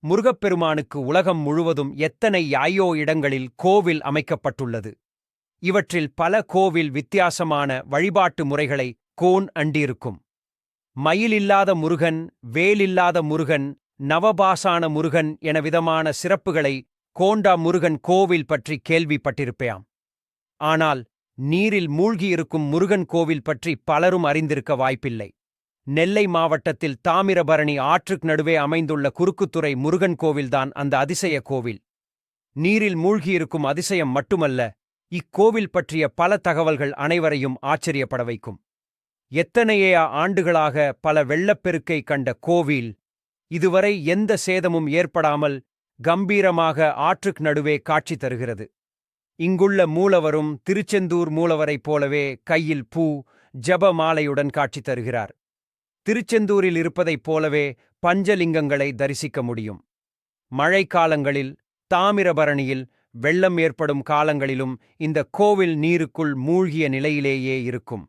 முருகப்பெருமானுக்கு உலகம் முழுவதும் எத்தனை யாயோ இடங்களில் கோவில் அமைக்கப்பட்டுள்ளது. இவற்றில் பல கோவில் வித்தியாசமான வழிபாட்டு முறைகளை கோன் அண்டியிருக்கும். மயிலில்லாத முருகன், வேலில்லாத முருகன், நவபாசான முருகன் என விதமான சிறப்புகளை கோண்டா முருகன் கோவில் பற்றி கேள்விப்பட்டிருப்பேயாம். ஆனால் நீரில் மூழ்கியிருக்கும் முருகன் கோவில் பற்றி பலரும் அறிந்திருக்க வாய்ப்பில்லை. நெல்லை மாவட்டத்தில் தாமிரபரணி ஆற்றுக்கு நடுவே அமைந்துள்ள குறுக்குத்துறை முருகன் கோவில்தான் அந்த அதிசய கோவில். நீரில் மூழ்கியிருக்கும் அதிசயம் மட்டுமல்ல, இக்கோவில் பற்றிய பல தகவல்கள் அனைவரையும் ஆச்சரியப்பட வைக்கும். எத்தனையே ஆண்டுகளாக பல வெள்ளப்பெருக்கை கண்ட கோவில் இதுவரை எந்த சேதமும் ஏற்படாமல் கம்பீரமாக ஆற்றுக்கு நடுவே காட்சி தருகிறது. இங்குள்ள மூலவரும் திருச்செந்தூர் மூலவரைப் போலவே கையில் பூ, ஜப மாலையுடன் காட்சி தருகிறார். திருச்செந்தூரில் இருப்பதைப் போலவே பஞ்சலிங்கங்களை தரிசிக்க முடியும். மழைக்காலங்களில், தாமிரபரணியில் வெள்ளம் ஏற்படும் காலங்களிலும் இந்த கோவில் நீருக்குள் மூழ்கிய நிலையிலேயே இருக்கும்.